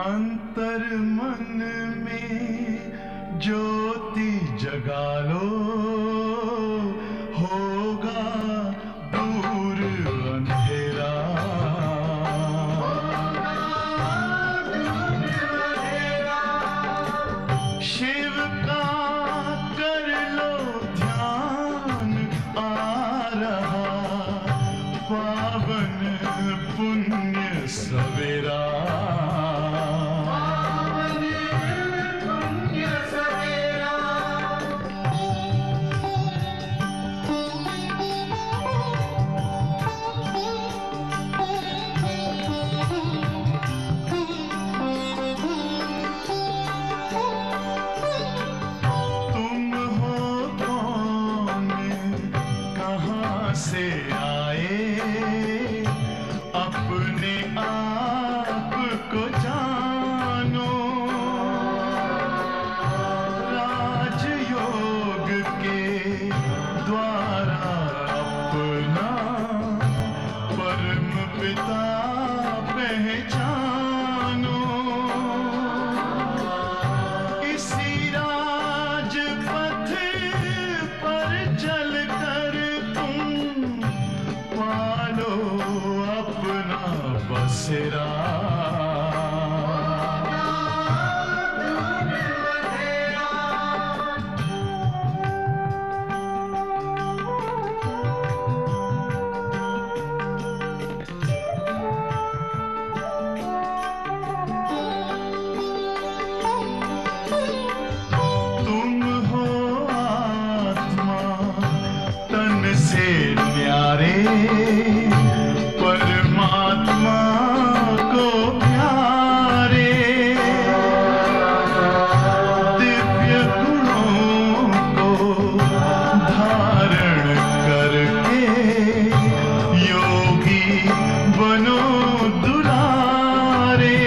अंतर मन में ज्योति जगा लो, होगा दूर अंधेरा। शिव का कर लो ध्यान, आ रहा पावन पुण्य सवेरा। से आए अपने आप को जानो, राजयोग के द्वारा अपना परम पिता पहचानो। इसी राजपथ पर चलकर पालो अपना बसेरा। तुम हो आत्मा तन से न्यारे, परमात्मा को प्यारे। दिव्य गुणों को धारण करके योगी बनो दुलारे।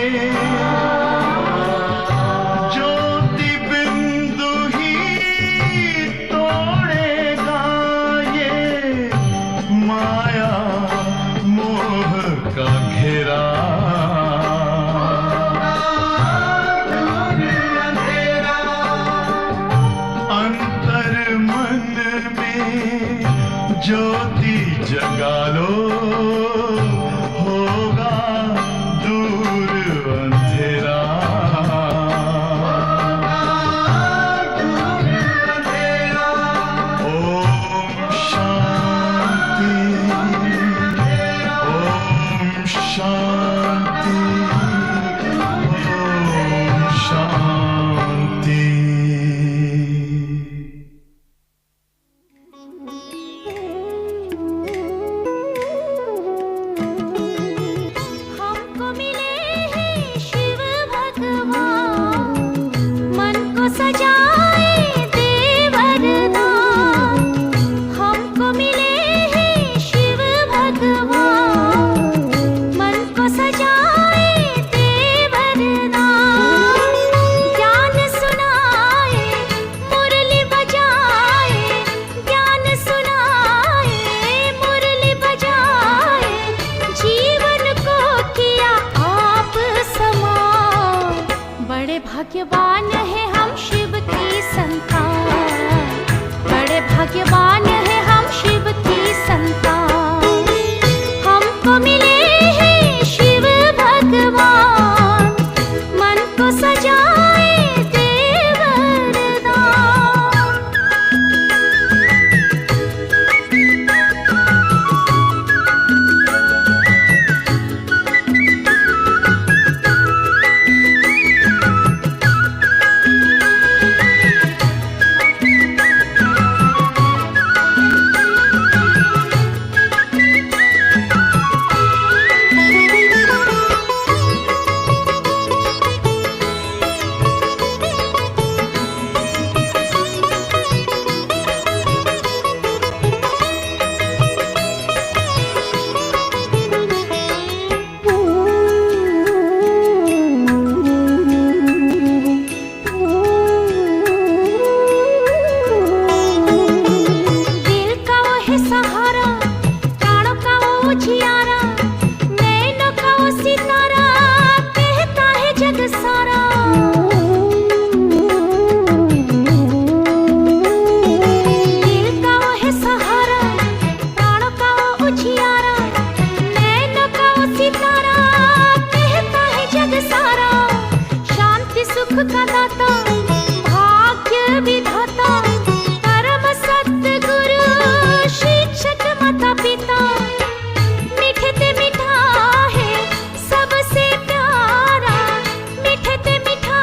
ज्योति बिंदु ही तोड़ेगा ये माया मोह का घेरा। अंतर मन में ज्योति जगा लो, होगा दूर अंधेरा। ओम शांति, ओम शांति, ओम शांति। हमको मिले हैं शिव भगवान, मन को सजाए दे वरदान। हमको मिले हैं शिव भगवान, मन को सजाए प्यारा कहता है जग सारा, शांति सुख का दाता भाग्य विधाता, परम सतगुरु शिक्षक माता पिता, मीठे ते मीठा है सबसे प्यारा, मीठे ते मीठा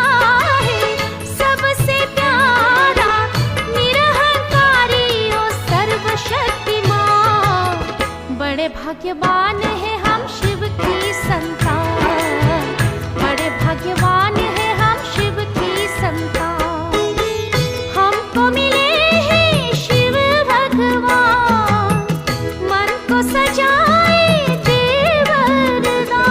है सबसे प्यारा, निरहंकारी ओ सर्वशक्तिमान, बड़े भाग्यवान है हम शिव की संतान, बड़े भाग्यवान है हम शिव की संतान। हमको मिले हैं शिव भगवान, मन को सजाए देवरदान।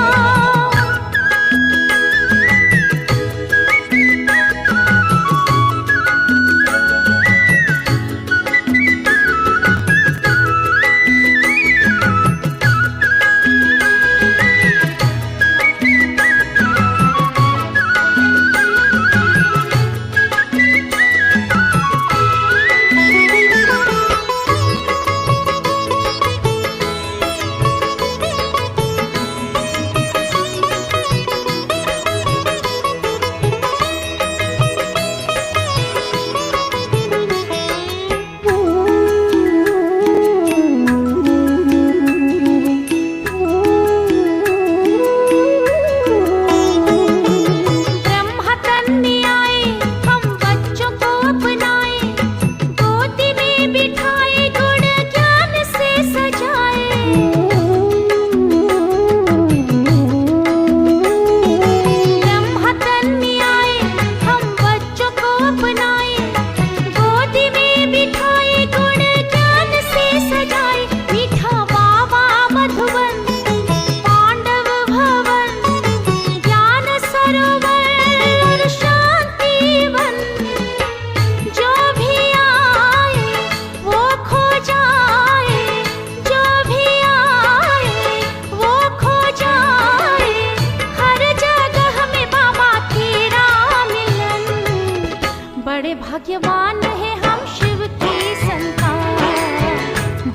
भाग्यवान है हम शिव की संतान,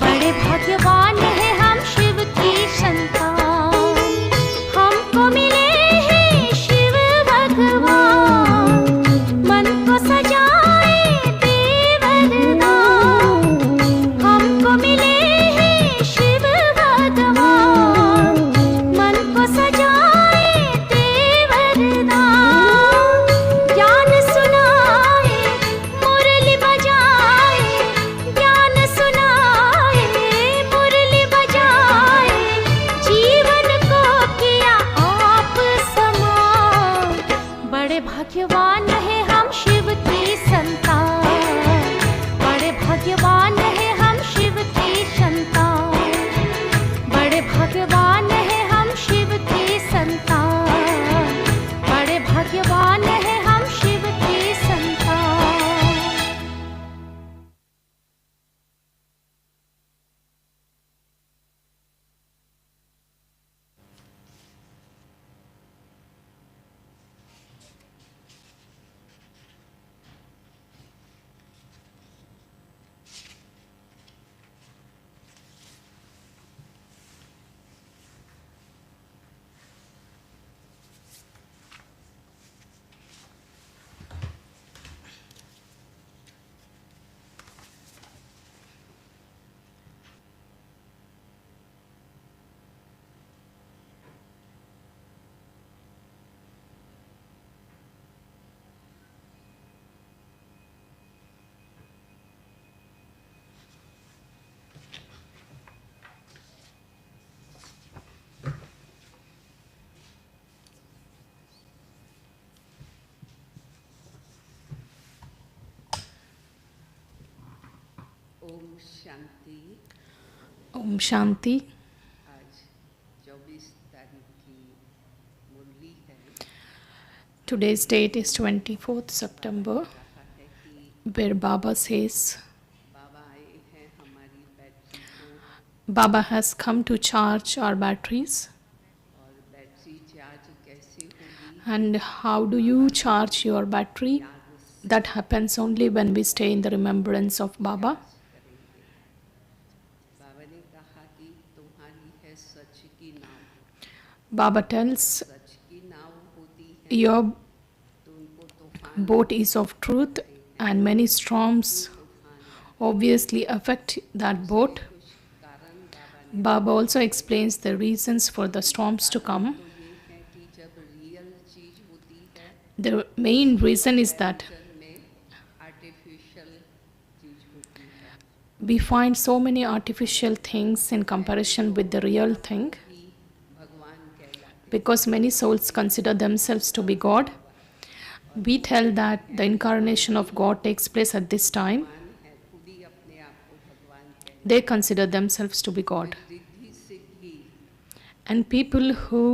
बड़े भाग्यवान है हम शिव की संतान। हमको मिले हैं शिव भगवान, मन को सजाए देवरदान। हमको मिले हैं शिव भगवान, मन को सजाए देवरदान। ज्ञान सुनाए मुरली बजाए, ज्ञान सुनाए मुरली बजाए, जीवन को किया आप समान। बड़े भाग्यवान है हम शिव की संतान, बड़े भाग्यवान है हम शिव की संतान, बड़े भाग्यवान है हम शिव की संतान, बड़े भाग्यवान है हम शिव की संतान। ओम शांति। ओम शांति। आज 24 तारीख की मुरली है। Today's date is 24th September, कहा है कि where Baba says, बाबा आए हैं हमारी बैटरी को, Baba has come to charge our batteries. और बैटरी चार्ज कैसे होगी? And how do you charge your battery? That happens only when we stay in the remembrance of Baba. करेंगे। बाबा ने कहा कि तुम्हारी है सच की नाव, Baba tells, सच की नाव होती है your तो उनको तूफान boat is of truth, and many storms तूफान obviously affect that boat. कुछ कारण बाबा ने Baba also explains the reasons for the storms to come. तो ये है कि जब रियल चीज होती है The main reason is that comparison में आर्टिफिशियल चीज होती है we find so many artificial things in comparison with the real thing, भी भगवान कहलाते because many souls consider themselves to be God. We tell that the incarnation of God takes place at this time. भगवान है खुद ही अपने आप को भगवान कहते They consider themselves to be God. Riddhi Siddhi And people who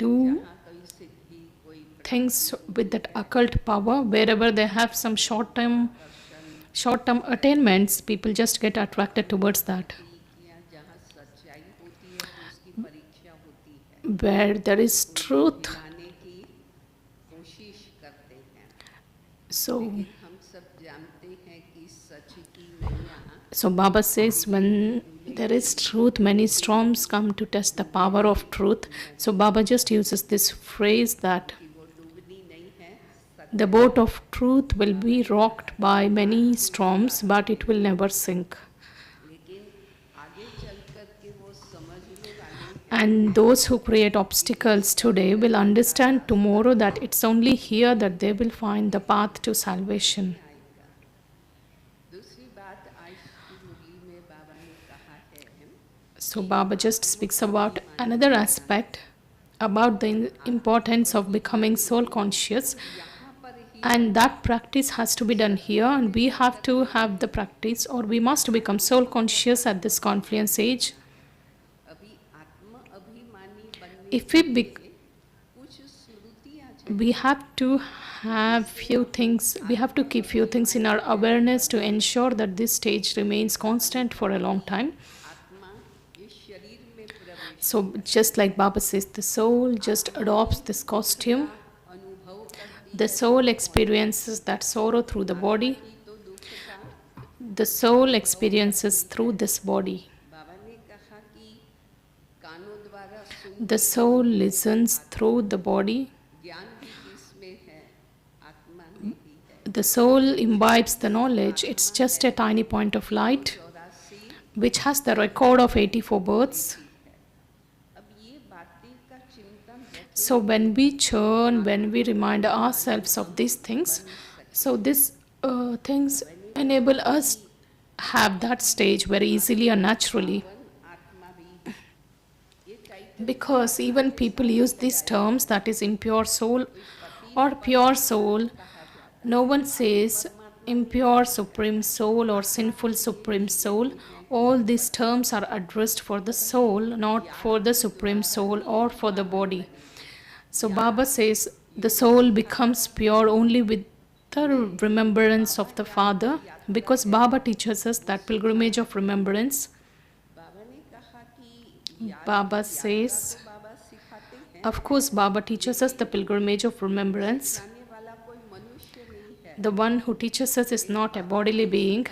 do जहाँ कोई सिद्धि कोई things with that occult power, wherever they have some short-term attainments, people just get attracted towards that. या जहाँ सच्चाई होती है तो उसकी परीक्षा होती है Where there is truth, दिलाने की कोशिश करते हैं so हम सब जानते हैं कि सच की नैया so Baba says, when there is truth, many storms come to test the power of truth. So Baba just uses this phrase that कि वो डूबनी नहीं है the boat of truth will be rocked by many storms, but it will never sink. लेकिन आगे चल कर के वो समझने वाले And those who create obstacles today will understand tomorrow that it's only here that they will find the path to salvation. आएगा दूसरी बात आज की मुरली में बाबा ने कहा है So Baba just speaks about another aspect about the importance of becoming soul conscious, यहाँ पर ही and that practice has to be done here, and we have to have the practice, or we must become soul conscious at this confluence age. अभी आत्म अभिमानी बनने If we के bec- लिए कुछ स्मृतियाँ चाहिए we have to have few things, we have to keep few things in our awareness to ensure that this stage remains constant for a long time. आत्मा इस शरीर में प्रवेश So just like Baba says, the soul just adopts this costume. अनुभव करती The soul experiences that sorrow through the body. थी तो दुख का The soul experiences through this body. बाबा ने कहा कि कानों द्वारा सुन The soul listens through the body. ज्ञान भी किसमें है आत्मा में ही है The soul imbibes the knowledge. It's just a tiny point of light 84 which has the record of 84 births. अब ये बातें का चिंतन रखें So when we churn, when we remind ourselves of these things, so these things enable us have that stage very easily and naturally. आत्मा भी ये title Because even people use these terms, that is impure soul or pure soul. No one says impure supreme soul or sinful supreme soul. All these terms are addressed for the soul, not for the supreme soul or for the body. So Baba says the soul becomes pure only with the remembrance of the Father, because Baba teaches us that pilgrimage of remembrance. बाबा ने कहा कि Baba says, बाबा सिखाते हैं of course, Baba teaches us the pilgrimage of remembrance. आने वाला कोई मनुष्य नहीं है The one who teaches us is not a bodily being.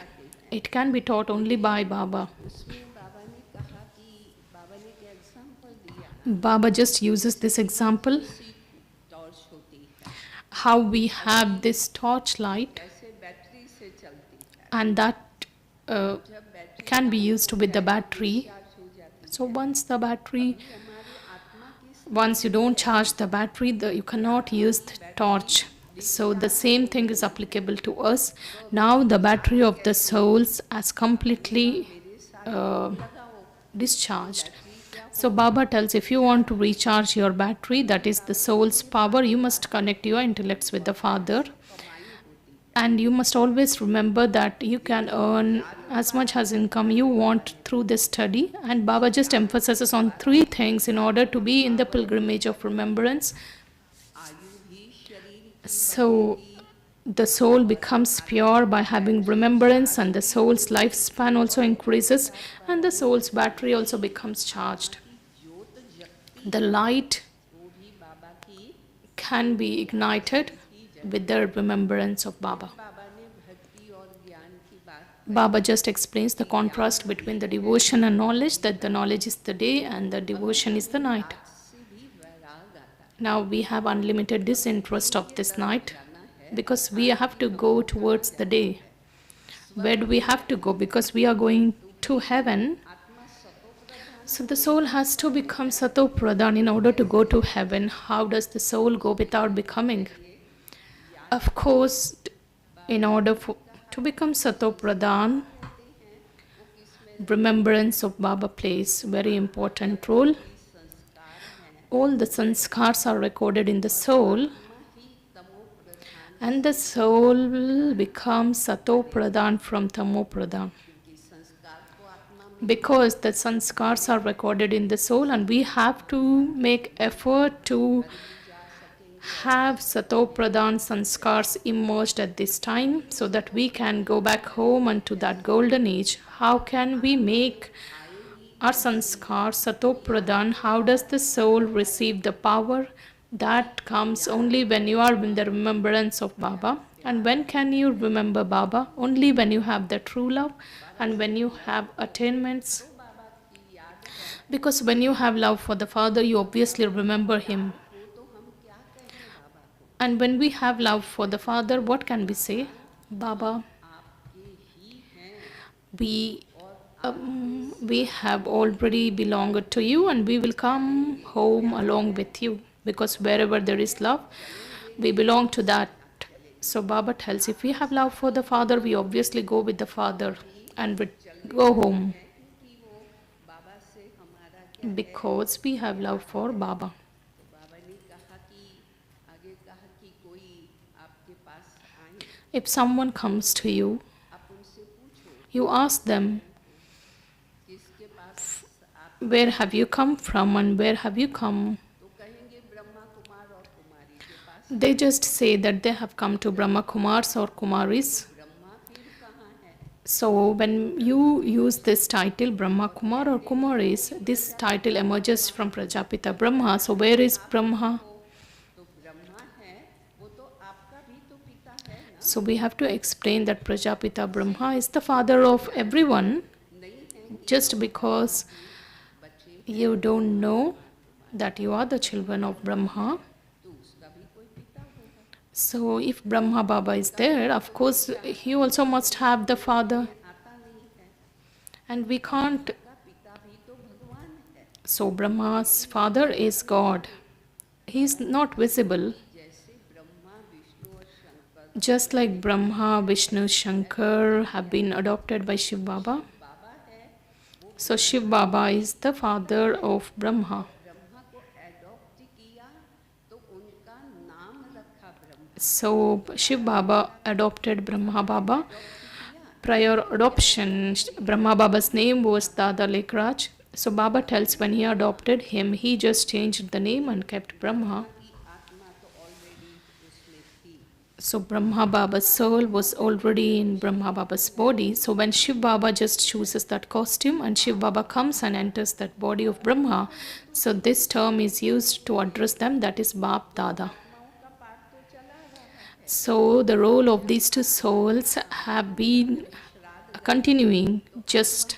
It can be taught only by Baba. उसमें बाबा ने कहा कि बाबा ने एक एग्जांपल दिया Baba just uses this example, सी टॉर्च होती है how we have this torchlight, ऐसे बैटरी से चलती है and that जब battery can be used with the battery. Charge हो जाती So once the battery, है हमारी आत्मा की once you don't charge the battery, you cannot use the torch. So the same thing is applicable to us. Now the battery of the souls has completely discharged. So Baba tells, if you want to recharge your battery, that is the soul's power, you must connect your intellects with the Father. And you must always remember that you can earn as much as income you want through this study. And Baba just emphasizes on three things in order to be in the pilgrimage of remembrance. आयु भी शरीर So the soul becomes pure by having remembrance, and the soul's lifespan also increases, and the soul's battery also becomes charged. ज्योत जगती The light वो भी बाबा की can be ignited with the remembrance of Baba. बाबा ने भक्ति और ज्ञान की बात Baba just explains the contrast between the devotion and knowledge, that the knowledge is the day and the devotion is the night. से भी वैराग आता है। Now we have unlimited disinterest of this night because we have to go towards the day. Where do we have to go? Because we are going to heaven. आत्मा सतो प्रधान So the soul has to become Sato Pradhan in order to go to heaven. How does the soul go without becoming? Of course, in order to become Sato Pradhan, remembrance of Baba plays very important role. All the sanskars are recorded in the soul, and the soul will become Sato Pradhan from Tamo Pradhan. कि संस्कार को आत्मा में Because the sanskars are recorded in the soul, and we have to make effort to have Sato Pradhan sanskars immersed at this time so that we can go back home and to that golden age. How can we make our sanskar Sato Pradhan? How does the soul receive the power? That comes only when you are in the remembrance of Baba. And when can you remember Baba? Only when you have the true love and when you have attainments. Because when you have love for the Father, you obviously remember Him. And when we have love for the Father, what can we say? Baba, we have already belonged to you and we will come home along with you. Because wherever there is love, we belong to that. So Baba tells, if we have love for the Father, we obviously go with the Father and we go home. कि वो बाबा से हमारा क्या Because we have love for Baba. तो बाबा ने कहा कि आगे कहा कि कोई आपके पास आए If someone comes to you, आप उनसे पूछो you ask them, किसके पास आप where have you come from and where have you come? तो कहेंगे ब्रह्मा कुमार और कुमारी के पास They just say that they have come to Brahma Kumars or Kumaris. Brahma फिर कहाँ है So when you use this title Brahma Kumar or Kumaris, this title emerges from Prajapita Brahma. So where is Brahma? तो ब्रह्मा है वो तो आपका भी तो पिता है ना So we have to explain that Prajapita Brahma is the father of everyone. नहीं है Just because बच्चे you don't know that you are the children of Brahma. तो उसका भी कोई पिता होगा So if Brahma Baba is there, of course he also must have the father. आता नहीं है And we can't. का पिता भी तो भगवान है So Brahma's father is God. He is not visible. जैसे ब्रह्मा विष्णु और Shankar Just like Brahma, Vishnu, Shankar have been adopted by Shiv Baba. बाबा है So Shiv Baba is the father of Brahma. Brahma को एडॉप्ट किया तो उनका नाम रखा Brahma So Shiv Baba adopted Brahma Baba. Prior adoption, Brahma Baba's name was Dada Lekraj. So Baba tells when he adopted him, he just changed the name and kept Brahma. की आत्मा तो already उसमें थी So Brahma Baba's soul was already in Brahma Baba's body. So when Shiv Baba just chooses that costume and Shiv Baba comes and enters that body of Brahma, so this term is used to address them, that is Bap Dada. आत्माओं का पाठ तो चला रहा है So the role of these two souls have been continuing. Just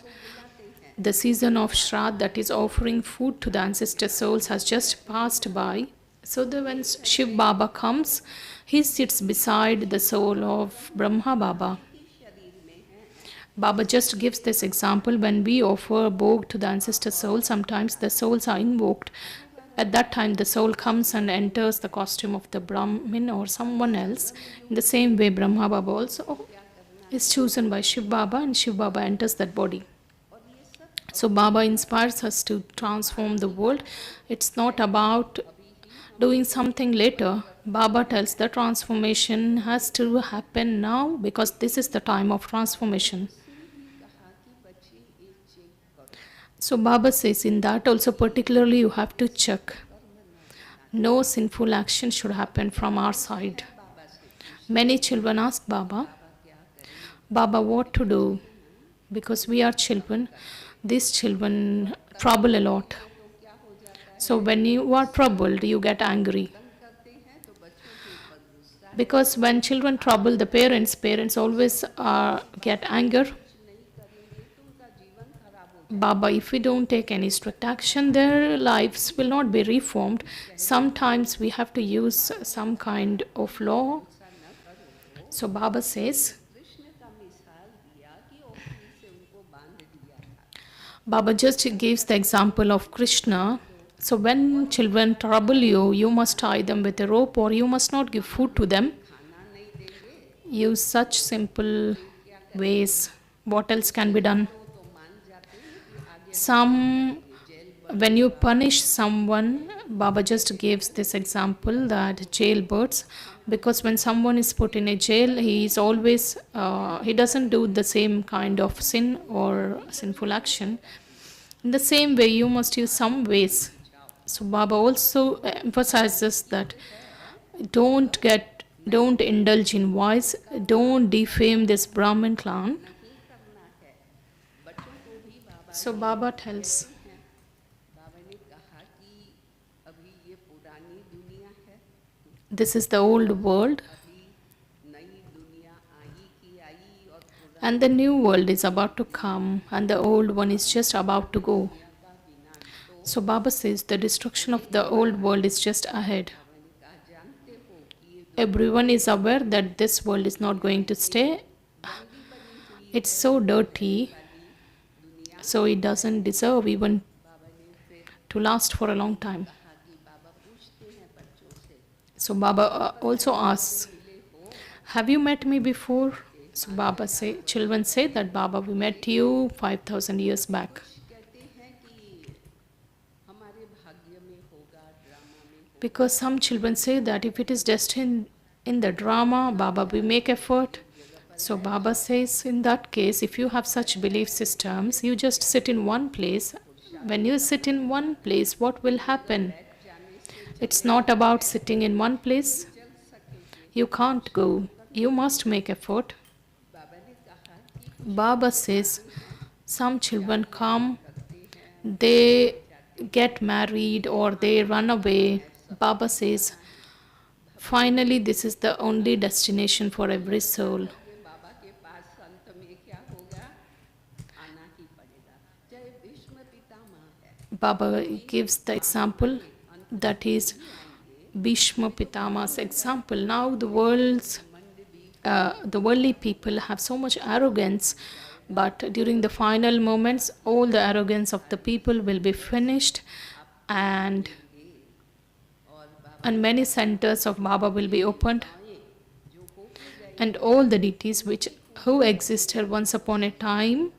the season of Shraddh, that is offering food to the ancestor souls, has just passed by. So when Shiv Baba comes, he sits beside the soul of Brahma Baba. Baba just gives this example. When we offer bhog to the ancestor soul, sometimes the souls are invoked. At that time, the soul comes and enters the costume of the Brahmin or someone else. In the same way, Brahma Baba also is chosen by Shiv Baba, and Shiv Baba enters that body. So Baba inspires us to transform the world. It's not about doing something later. Baba tells the transformation has to happen now because this is the time of transformation. कहा कि बच्चे ये check करो So Baba says in that also particularly you have to check. No sinful action should happen from our side. Many children ask Baba, Baba, what to do? Because we are children, these children trouble a lot. So when you are troubled, you get angry. करते हैं तो बच्चों के ऊपर गुस्सा Because when children trouble the parents, parents always get anger. Baba, if we don't take any strict action, their lives will not be reformed. Sometimes we have to use some kind of law. So Baba says, Krishna का मिसाल दिया कि ओखली से उनको बांध दिया था. Baba just gives the example of Krishna. So when children trouble you, you must tie them with a rope or you must not give food to them. खाना नहीं देंगे Use such simple ways. What else can be done? तो मान जाते हैं कि आगे Some, when you punish someone, Baba just gives this example that jailbirds, because when someone is put in a jail, he is always, he doesn't do the same kind of sin or sinful action. In the same way, you must use some ways. So Baba also emphasizes that don't indulge in vice, don't defame this Brahmin clan. बच्चों को भी बाबा So Baba tells, बाबा ने कहा कि अभी ये पुरानी दुनिया है, this is the old world अभी नई दुनिया आई की आई और पुरानी and the new world is about to come and the old one is just about to go. का विनाश. तो So Baba says the destruction of the old world is just ahead. मैंने कहा जानते हो कि ये Everyone is aware that this world is not going to stay. It's so dirty, so it doesn't deserve even बाबा ने फिर to last for a long time. कहा कि बाबा पूछते हैं बच्चों से So Baba also asks, have you met me before? So Baba children say that Baba, we met you 5,000 years back. कहते हैं कि हमारे भाग्य में होगा, ड्रामा में होगा. Because some children say that if it is destined in the drama, Baba, we make effort. So Baba says, in that case, if you have such belief systems, you just sit in one place. When you sit in one place, what will happen? It's not about sitting in one place. You can't go. You must make effort. बाबा ने कहा कि Baba says, some children come, they get married or they run away. Baba says, finally, this is the only destination for every soul. कि बाबा के पास अंत में क्या होगा, आना ही पड़ेगा. चाहे भीष्म पितामह है, Baba gives the example, that is Bhishma Pitama's example. Now the worldly people have so much arrogance, but during the final moments, all the arrogance of the people will be finished, and many centers of Baba will be opened, and all the deities who existed once upon a time.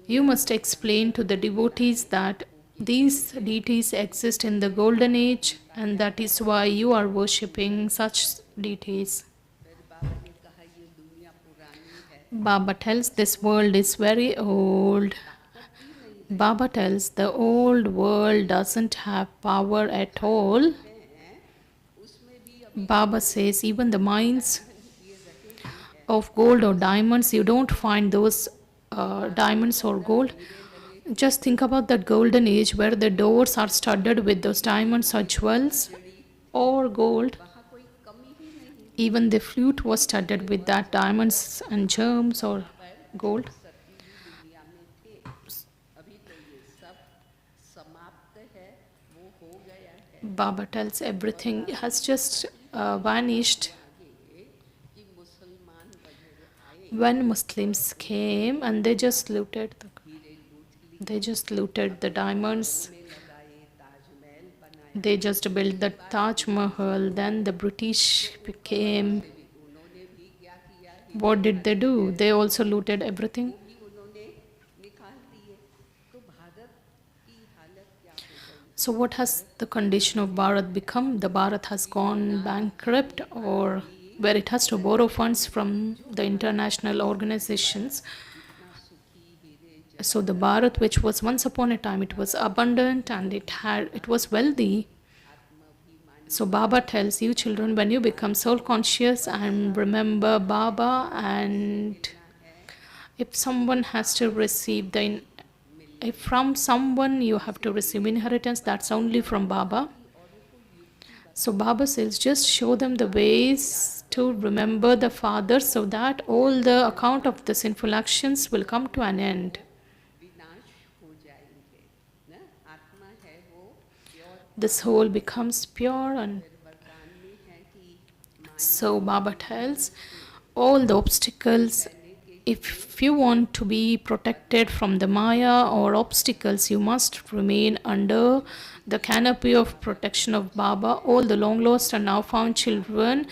You must explain to the devotees that these deities exist in the golden age, and that is why you are worshipping such deities. फिर बाबा ने कहा ये दुनिया पुरानी है, Baba tells this world is very old. Baba tells the old world doesn't have power at all. उसमें भी Baba says even the mines of gold or diamonds, you don't find those diamonds or gold. Just think about that golden age where the doors are studded with those diamonds or jewels or gold. वहाँ कोई कमी ही नहीं. Even the flute was studded with that diamonds and gems or gold. सतीली दुनिया में थे, अभी तो ये सब समाप्त है, वो हो गया है. Baba tells everything has just vanished. कि मुसलमान वगैरह आए, When Muslims came and they just looted the diamonds, में लगाए, ताजमहल बनाए, they just built the Taj Mahal. Then the British came. उन्होंने भी क्या किया, What did they do? They also looted everything. भी उन्होंने निकाल दिए. तो भारत की हालत क्या हो गई. So what has the condition of Bharat become? The Bharat has gone bankrupt, or where it has to borrow funds from the international organizations. So the Bharat, which was once upon a time, it was abundant and it was wealthy. So Baba tells you children, when you become soul conscious and remember Baba, and if someone has to receive if from someone you have to receive inheritance, that's only from Baba. So Baba says, just show them the ways to remember the Father so that all the account of the sinful actions will come to an end. विनाश हो जाएंगे ना। आत्मा है वो pure, The soul becomes pure, and फिर वरदान में है कि so Baba tells all the obstacles. If you want to be protected from the Maya or obstacles, you must remain under the canopy of protection of Baba. All the long lost and now found children,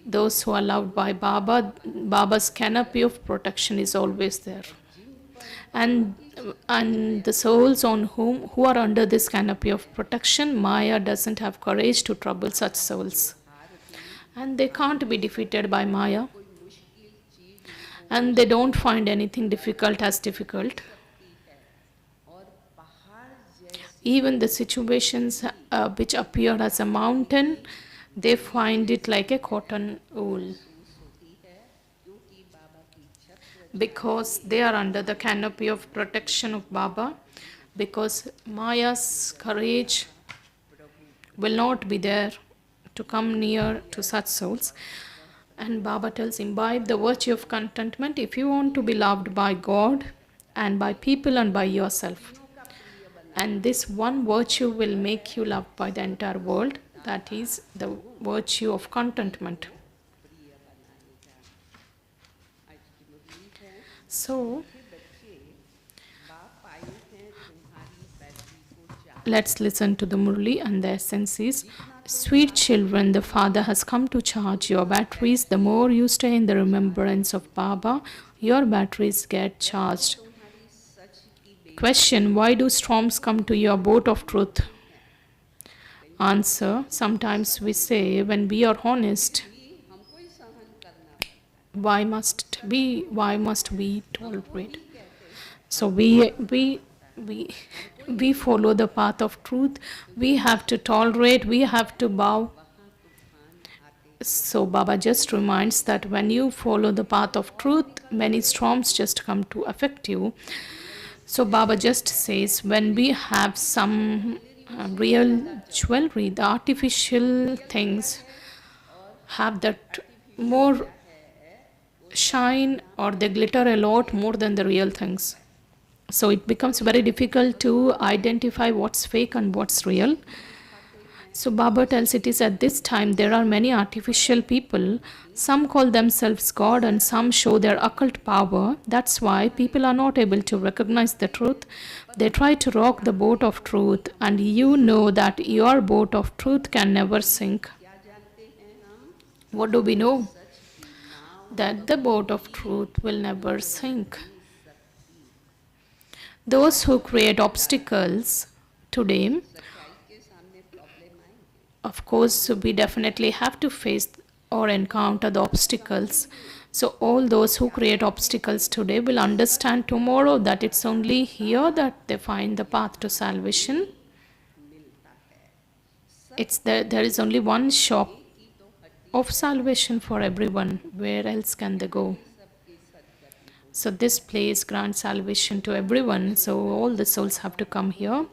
those who are loved by Baba, Baba's canopy of protection is always there. And the souls on who are under this canopy of protection, Maya doesn't have courage to trouble such souls. And they can't be defeated by Maya. And they don't find anything difficult as difficult. और पहाड़ जैसी Even the situations which appear as a mountain, they find it like a cotton wool. होती है, क्योंकि बाबा की छत्र Because they are under the canopy of protection of Baba. Because Maya's courage will not be there to come near to such souls. And Baba tells, imbibe the virtue of contentment if you want to be loved by God and by people and by yourself. And this one virtue will make you loved by the entire world. That is the virtue of contentment. आज की मुरली है So, कि बच्चे बाप आए हैं तुम्हारी battery को charge let's listen to the Murli, and the essence is, sweet children, the Father has come to charge your batteries. The more you stay in the remembrance of Baba, your batteries get charged. तुम्हारी सच की Question, why do storms come to your boat of truth? Answer, sometimes we say when we are honest, बेटी हमको ही सहन करना पड़ता why must we tolerate? So we follow the path of truth. We have to tolerate, we have to bow. So Baba just reminds that when you follow the path of truth, many storms just come to affect you. So Baba just says, when we have some real jewelry, the artificial things have that more shine, or they glitter a lot more than the real things. So it becomes very difficult to identify what's fake and what's real. So Baba tells it is at this time there are many artificial people. Some call themselves God and some show their occult power. That's why people are not able to recognize the truth. They try to rock the boat of truth, and you know that your boat of truth can never sink. क्या जानते हैं हम What do we know? That the boat of truth will never sink. Those who create obstacles today, सच्चाई के सामने problem आएंगे। of course, we definitely have to face or encounter the obstacles. So all those who create obstacles today will understand tomorrow that it's only here that they find the path to salvation. There is only one shop of salvation for everyone. Where else can they go? So this place grants salvation to everyone. So all the souls have to come here.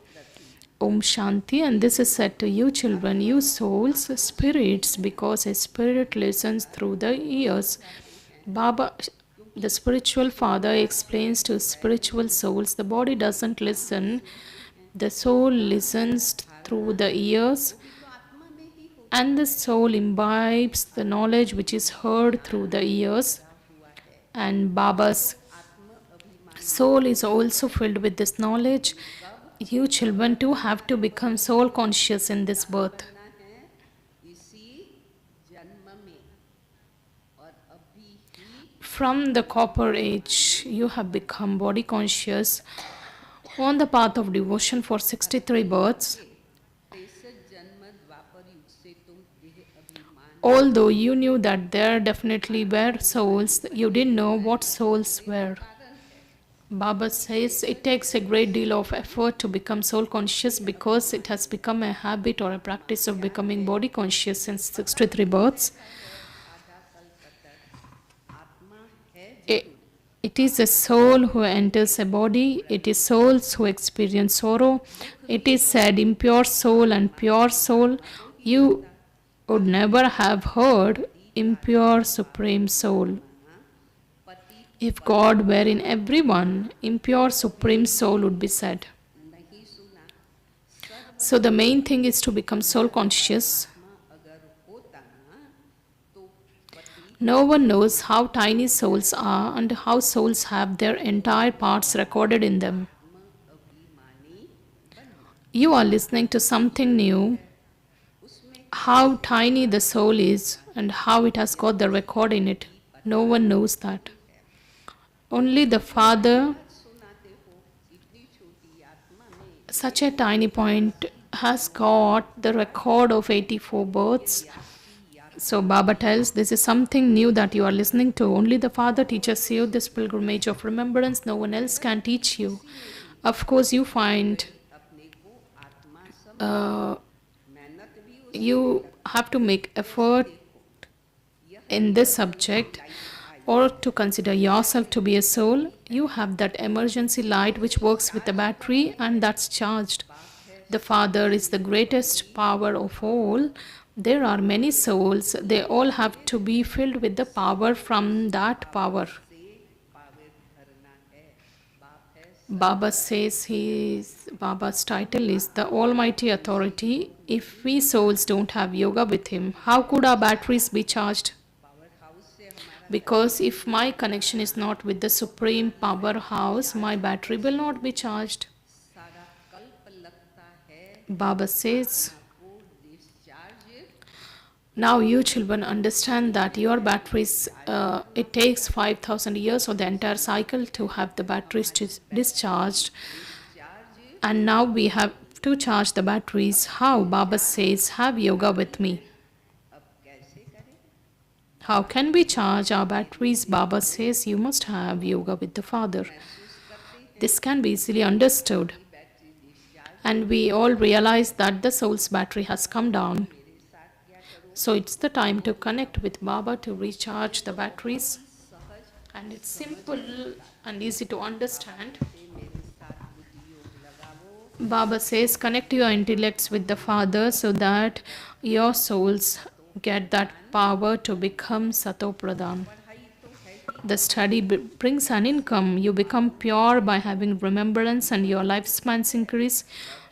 Om Shanti. And this is said to you children, you souls, spirits, because a spirit listens through the ears. Baba, the spiritual father, explains to spiritual souls, the body doesn't listen. The soul listens through the ears. And the soul imbibes the knowledge which is heard through the ears. And Baba's soul is also filled with this knowledge. You children too have to become soul conscious in this birth. करना है इसी जन्म में और अभी ही From the copper age, you have become body conscious on the path of devotion for 63 births. 63 जन्म द्वापर युग से तुम देह अभिमान Although you knew that there definitely were souls, you didn't know what souls were. Baba says it takes a great deal of effort to become soul conscious because it has become a habit or a practice of becoming body conscious since 63 births. आत्मा है It is a soul who enters a body. It is souls who experience sorrow. It is said impure soul and pure soul. You would never have heard impure Supreme Soul. If God were in everyone, impure Supreme Soul would be said. नहीं सुना So the main thing is to become soul conscious. अगर होता तो पति No one knows how tiny souls are and how souls have their entire parts recorded in them. अभिमानी You are listening to something new. How tiny the soul is and how it has got the record in it. No one knows that. Only the Father, सुनाते हो इतनी छोटी आत्मा में such a tiny point, has got the record of 84 births. So Baba tells this is something new that you are listening to. Only the Father teaches you this pilgrimage of remembrance. No one else can teach you. Of course, you find अपने को आत्मा समझ मेहनत भी you have to make effort in this subject or to consider yourself to be a soul. You have that emergency light which works with the battery and that's charged. The Father is the greatest power of all. There are many souls. They all have to be filled with the power from that power. से पावे भरना है बाप है Baba says Baba's title is the Almighty Authority. If we souls don't have yoga with him, how could our batteries be charged? Power house से हमारा Because if my connection is not with the Supreme Powerhouse, my battery will not be charged. सारा कल्प लगता है Baba says, को discharge now you children understand that your batteries, it takes 5,000 years for the entire cycle to have the batteries discharged. And now we have to charge the batteries. How? Baba says, have yoga with me. अब कैसे करें How can we charge our batteries? Baba says, you must have yoga with the Father. This can be easily understood. Battery discharge And we all realize that the soul's battery has come down. मेरे साथ क्या करो So it's the time to connect with Baba to recharge the batteries. सहज And it's simple and easy to understand. से मेरे साथ बुद्धि योग लगाओ Baba says, connect your intellects with the Father so that your souls get that power to become Sato Pradhan. पढ़ाई तो है The study brings an income. You become pure by having remembrance and your lifespans increase.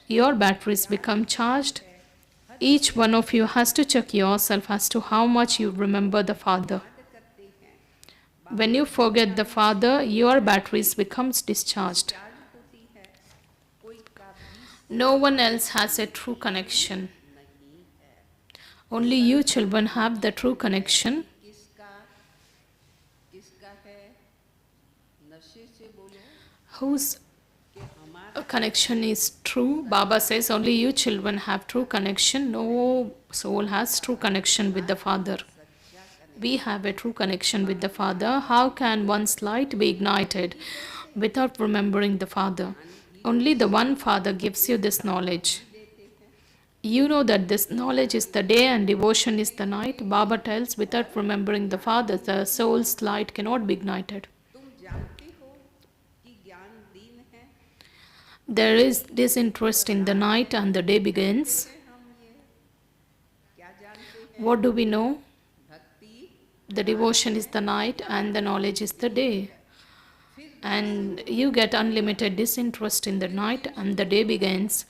Your batteries become charged. Each one of you has to check yourself as to how much you remember the Father. करते हैं When you forget the Father, your batteries becomes discharged. Charge होती है कोई का भी No one else has a true connection. नहीं है Only you children have the true connection. किसका किसका है नशे से बोलो Whose कि हमारा connection is true? Baba says only you children have true connection. No soul has true connection with the Father. We have a true connection with the Father. How can one's light be ignited without remembering the Father? Only the one Father gives you this knowledge. You know that this knowledge is the day and devotion is the night. Baba tells without remembering the Father, the soul's light cannot be ignited. तुम जानते हो कि ज्ञान दीन है There is disinterest in the night and the day begins. हम ये क्या जानते हैं What do we know? भक्ति The devotion is the night and the knowledge is the day. And you get unlimited disinterest in the night and the day begins.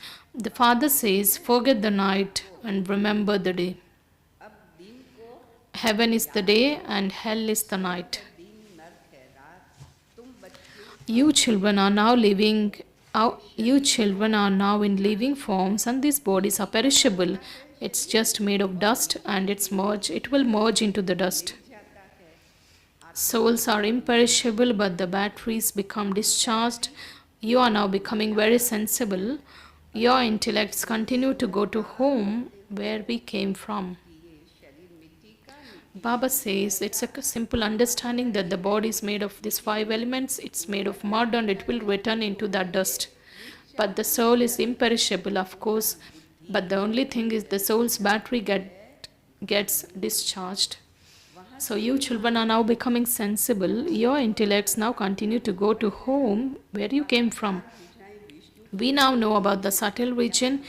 The Father says, forget the night and remember the day. अब दिन को Heaven is the day and hell is the night. दिन नरक है रात तुम बच्चे You children are now living. You children are now in living forms, and these bodies are perishable. It's just made of dust, and it will merge into the dust. जाता है Souls are imperishable, but the batteries become discharged. You are now becoming very sensible. Your intellects continue to go to home where we came from. ये शरीर मिट्टी का नहीं Baba says it's a simple understanding that the body is made of these 5 elements. It's made of mud and it will return into that dust. But the soul is imperishable, of course. But the only thing is the soul's battery gets discharged. So you children are now becoming sensible. Your intellects now continue to go to home where you came from. We now know about the subtle region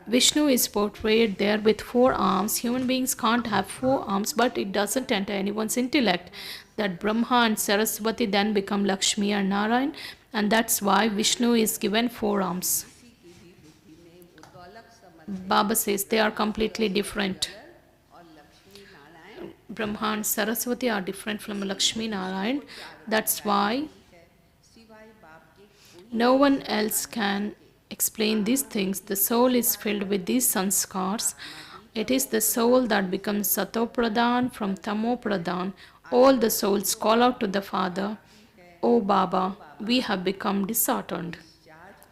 Vishnu is portrayed there with 4 arms. Human beings can't have 4 arms, but it doesn't enter anyone's intellect that Brahma and Saraswati then become Lakshmi and Narayan, and that's why Vishnu is given 4 arms. किसी की भी बुद्धि में वो तो अलग समझ Baba says they are completely different. और Lakshmi Narayan Brahma and Saraswati are different from Lakshmi Narayan. That's why है सिवाय बाप के कोई no one else can explain these things. The soul is filled with these sanskars. It is the soul that becomes Sato Pradhan from Tamo Pradhan. All the souls call out to the Father, O Baba, we have become disheartened.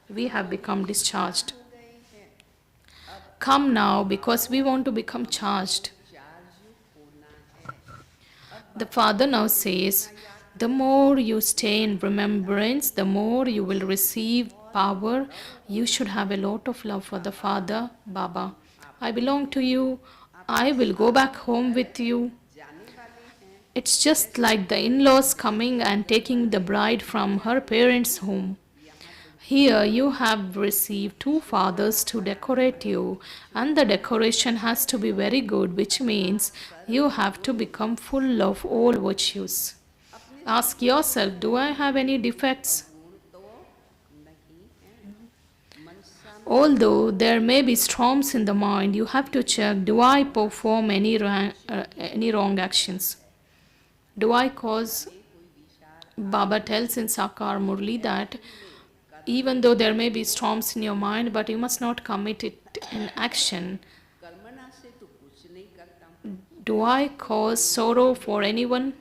We have become discharged. Come now because we want to become charged. The Father now says, the more you stay in remembrance, the more you will receive power. You should have a lot of love for the Father, Baba. I belong to you. I will go back home with you. It's just like the in-laws coming and taking the bride from her parents' home. Here you have received 2 fathers to decorate you, and the decoration has to be very good, which means you have to become full of all virtues. Ask yourself, do I have any defects? Although there may be storms in the mind, you have to check, do I perform any wrong actions? Do I cause? Baba tells in Sakar Murli that even though there may be storms in your mind, but you must not commit it in action. कर्मणा से तो कुछ नहीं करता हूँ Do I cause sorrow for anyone?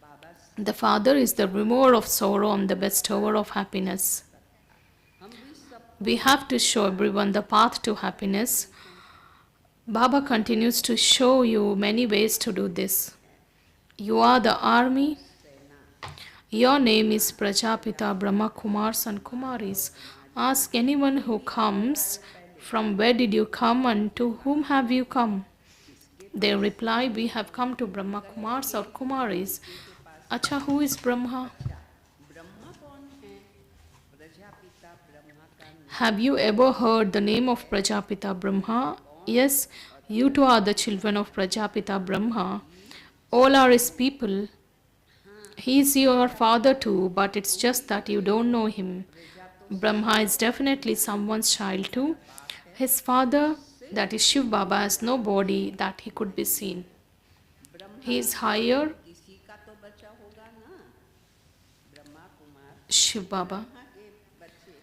Baba The Father is the remover of sorrow and the bestower of happiness. हम भी सब We have to show everyone the path to happiness. Baba continues to show you many ways to do this. You are the army. Your name is Prajapita, Brahma, Kumars and Kumaris. Ask anyone who comes, from where did you come and to whom have you come? They reply, we have come to Brahma, Kumars or Kumaris. Acha, who is Brahma? Brahma कौन है प्रजापिता ब्रह्मा का नाम Have you ever heard the name of Prajapita Brahma? Yes, you too are the children of Prajapita Brahma. All are his people. He is your father too, but it's just that you don't know him. Brahma is definitely someone's child too. His father, that is Shiv Baba, has no body that he could be seen. He is higher, किसी का तो बच्चा होगा ना Brahma Kumar Shiv Baba. के बच्चे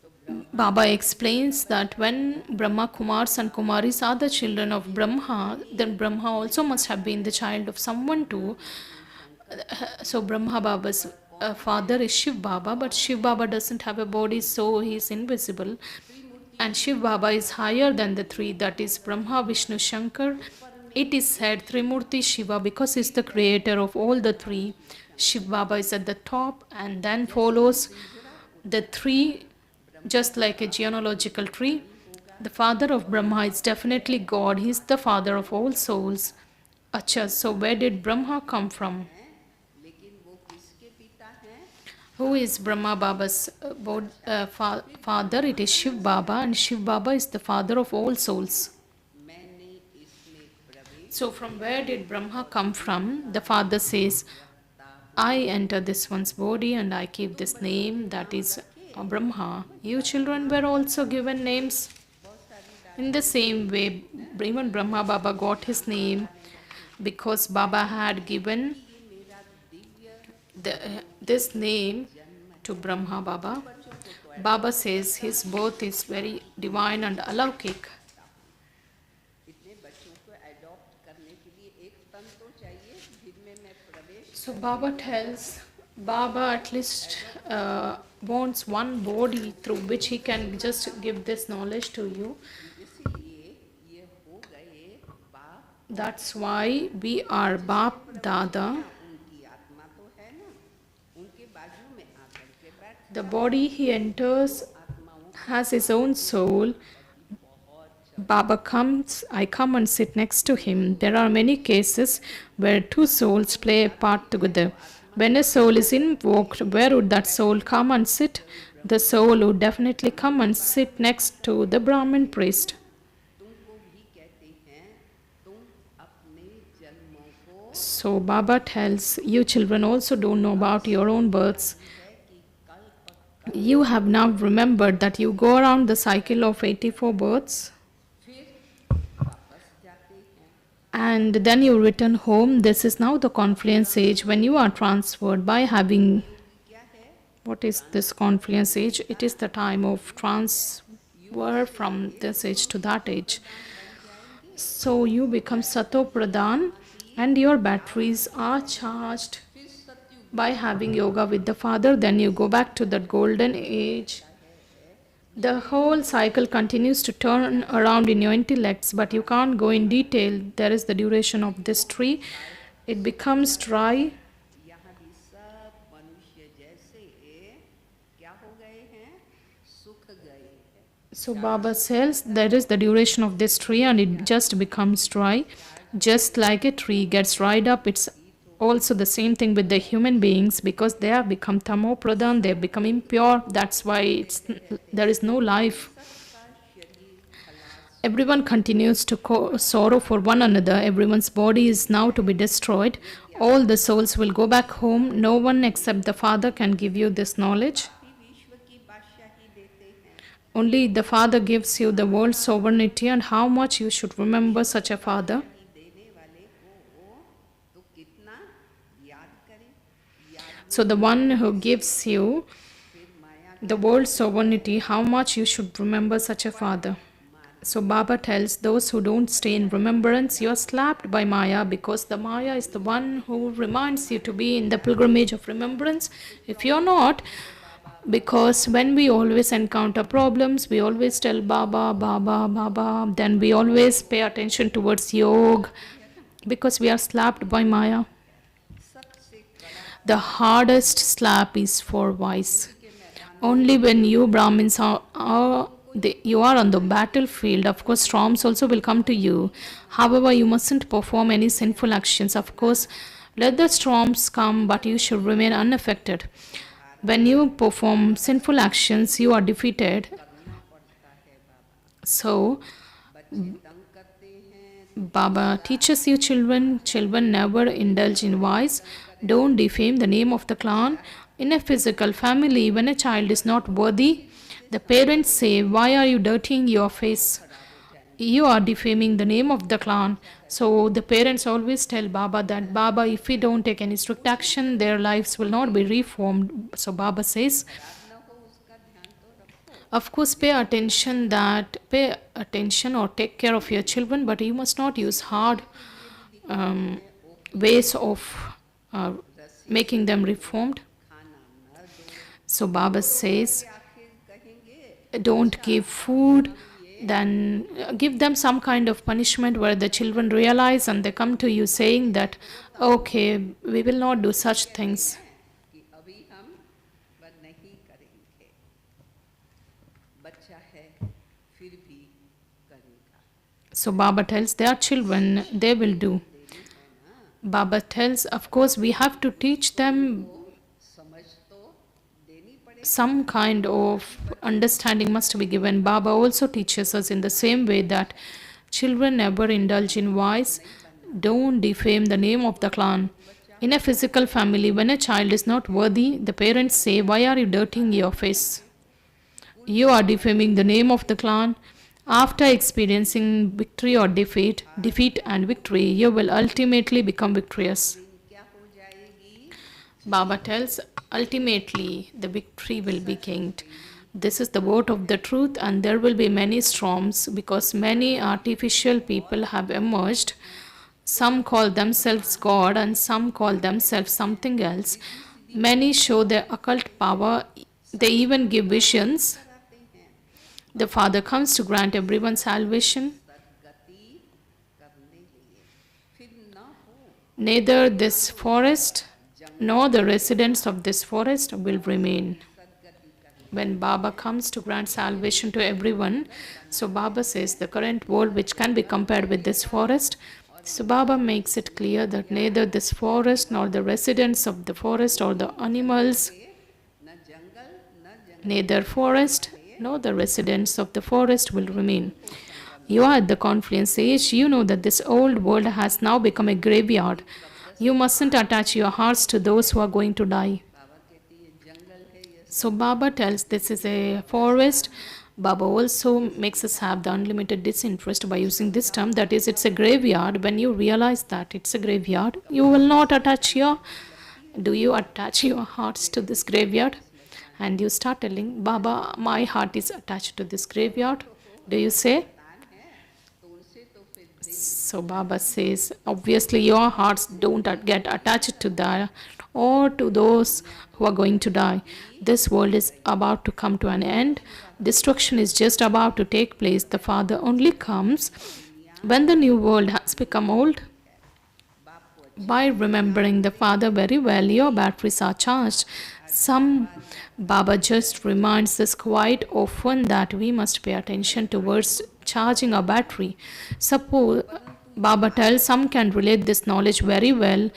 तो Baba explains that when Brahma Kumars and Kumaris are the children of Brahma, then Brahma also must have been the child of someone too. So Brahma Baba's father is Shiv Baba, but Shiv Baba doesn't have a body, so he is invisible. And Shiv Baba is higher than the 3, that is Brahma, Vishnu, Shankar. It is said Trimurti Shiva because he is the creator of all the 3. Shiv Baba is at the top, and then follows the 3, just like a genealogical tree. The father of Brahma is definitely God. He is the father of all souls. Acha, so where did Brahma come from? लेकिन वो किसके पिता हैं Who is Brahma Baba's father? It is Shiv Baba, and Shiv Baba is the father of all souls. मैंने इसमें प्रवेश So from where did Brahma come from? The father says, I enter this one's body and I keep this name, that is Brahma. You children were also given names. In the same way, even Brahma Baba got his name because Baba had given this name to Brahma Baba. Baba says his birth is very divine and alaukik. इतने बच्चों को adopt करने के लिए एक तन तो चाहिए जिनमें मैं प्रवेश So Baba tells, Baba at least wants one body through which he can just give this knowledge to you. इसलिए ये हो गए बाप That's why we are Bap Dada. उनकी आत्मा तो है ना उनके बाजू में आकर के बैठ The body he enters has his own soul. Baba comes, I come and sit next to him. There are many cases where 2 souls play a part together. When a soul is invoked, where would that soul come and sit? The soul would definitely come and sit next to the Brahmin priest. So Baba tells you children also don't know about your own births. You have now remembered that you go around the cycle of 84 births फिर वापस जाते हैं and then you return home. This is now the confluence age when you are transferred by having. क्या है What is this confluence age? It is the time of transfer from this age to that age. So you become Sato Pradhan and your batteries are charged फिर सतयुग by having yoga with the father. Then you go back to that golden age. The whole cycle continues to turn around in your intellects, but you can't go in detail. There is the duration of this tree. It becomes dry. यहाँ भी सब मनुष्य जैसे क्या हो गए हैं सुख गए हैं So Baba says there is the duration of this tree and it just becomes dry. Just like a tree gets dried up, it's also the same thing with the human beings because they have become tamo pradhan, they have become impure. That's why there is no life. Everyone continues to sorrow for one another. Everyone's body is now to be destroyed. All the souls will go back home. No one except the Father can give you this knowledge. भी विश्व की बादशाही देते हैं Only the Father gives you the world's sovereignty and how much you should remember such a Father. देने वाले को तो कितना याद करें याद So the one who gives you फिर माया the world's sovereignty, how much you should remember such a Father. So Baba tells those who don't stay in remembrance, you are slapped by Maya because the Maya is the one who reminds you to be in the pilgrimage of remembrance. If you're not, because when we always encounter problems, we always tell Baba, Baba, Baba, then we always pay attention towards yoga because we are slapped by Maya. सबसे कड़ा The hardest slap is for wise. Only when you Brahmins you are on the battlefield, of course storms also will come to you. However, you mustn't perform any sinful actions. Of course, let the storms come, but you should remain unaffected. When you perform sinful actions, you are defeated. So, बच्चे तंग करते हैं Baba teaches you children never indulge in vice. Don't defame the name of the clan. In a physical family, when a child is not worthy, the parents say, why are you dirtying your face? You are defaming the name of the clan. So the parents always tell Baba that, Baba, if we don't take any strict action, their lives will not be reformed. So Baba says, न हो उसका ध्यान तो रखो of course, pay attention or take care of your children, but you must not use hard ways of making them reformed. खाना न दो So Baba says, आखिर कहेंगे don't give food, then give them some kind of punishment where the children realize and they come to you saying that, okay, we will not do such things. कि अभी हम वह नहीं करेंगे बच्चा है फिर भी करेगा So Baba tells they are children, they will do. Baba tells, of course, we have to teach them समझ तो देनी पड़ेगी some kind of understanding must be given. Baba also teaches us in the same way that children never indulge in vice. Don't defame the name of the clan. In a physical family, when a child is not worthy, the parents say, why are you dirtying your face? You are defaming the name of the clan. After experiencing victory or defeat and victory, you will ultimately become victorious. क्या हो जाएगी Baba tells, ultimately the victory will be gained. This is the word of the truth, and there will be many storms because many artificial people have emerged. Some call themselves God and some call themselves something else. Many show their occult power, they even give visions. The Father comes to grant everyone salvation. सदगति करने लिए फिर न हो Neither this forest nor the residents of this forest will remain. When Baba comes to grant salvation to everyone, so Baba says the current world which can be compared with this forest, so Baba makes it clear that neither this forest nor the residents of the forest or the animals, न जंगल न जंगल neither forest nor the residents of the forest will remain. You are at the confluence age. You know that this old world has now become a graveyard. You mustn't attach your hearts to those who are going to die. बाबा कहती है जंगल है ये So Baba tells this is a forest. Baba also makes us have the unlimited disinterest by using this term, that is, it's a graveyard. When you realize that it's a graveyard, you will not attach your. Do you attach your hearts to this graveyard? And you start telling, Baba, my heart is attached to this graveyard. Do you say? तान है तो उनसे तो फिर So Baba says, obviously your hearts don't get attached to that or to those who are going to die. This world is about to come to an end. Destruction is just about to take place. The Father only comes when the new world has become old. By remembering the Father very well, your batteries are charged. Some Baba just reminds us quite often that we must pay attention towards charging our battery. Suppose Baba tells some can relate this knowledge very well.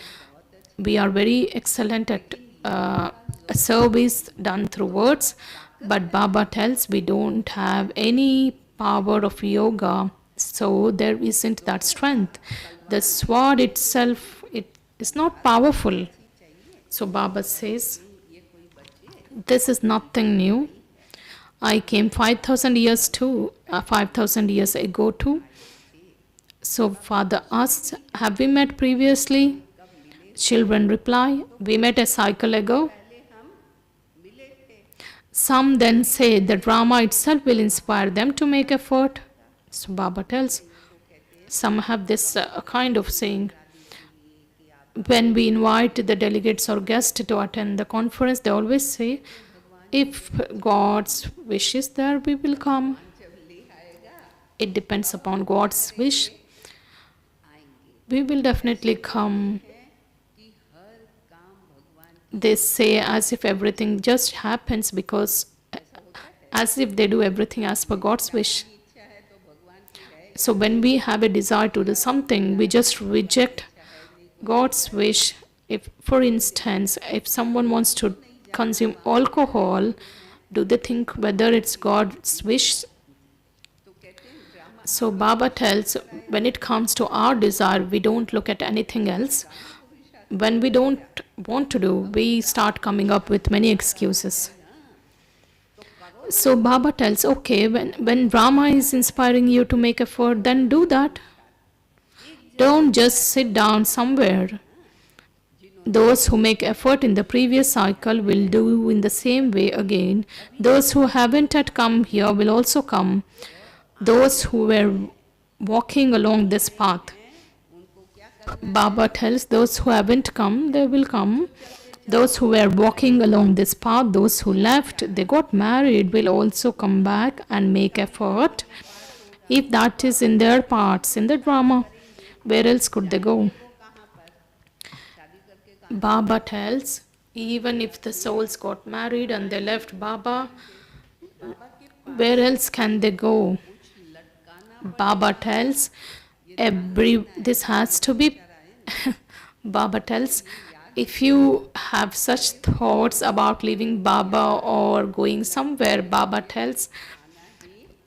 We are very excellent at a service done through words, but Baba tells we don't have any power of yoga, so there isn't that strength. The sword itself, it is not powerful. So Baba says, this is nothing new. I came 5,000 years ago too. So Father asks, have we met previously? Children reply, we met a cycle ago. Some then say the drama itself will inspire them to make effort. So Baba tells, some have this kind of saying. When we invite the delegates or guests to attend the conference, they always say, if God's wish is there, we will come. It depends upon God's wish. We will definitely come. They say as if everything just happens because, as if they do everything as per God's wish. So when we have a desire to do something, we just reject God's wish. If, for instance, if someone wants to consume alcohol, do they think whether it's God's wish? So Baba tells, when it comes to our desire, we don't look at anything else. When we don't want to do, we start coming up with many excuses. So Baba tells, okay, when Brahma is inspiring you to make effort, then do that. Don't just sit down somewhere. Those who make effort in the previous cycle will do in the same way again. Those who haven't yet come here will also come. Those who were walking along this path, Baba tells those who haven't come, they will come. Those who were walking along this path, those who left, they got married, will also come back and make effort. If that is in their parts, in the drama, where else could they go? Baba tells, even if the souls got married and they left Baba, where else can they go? Baba tells, this has to be Baba tells, if you have such thoughts about leaving Baba or going somewhere, Baba tells,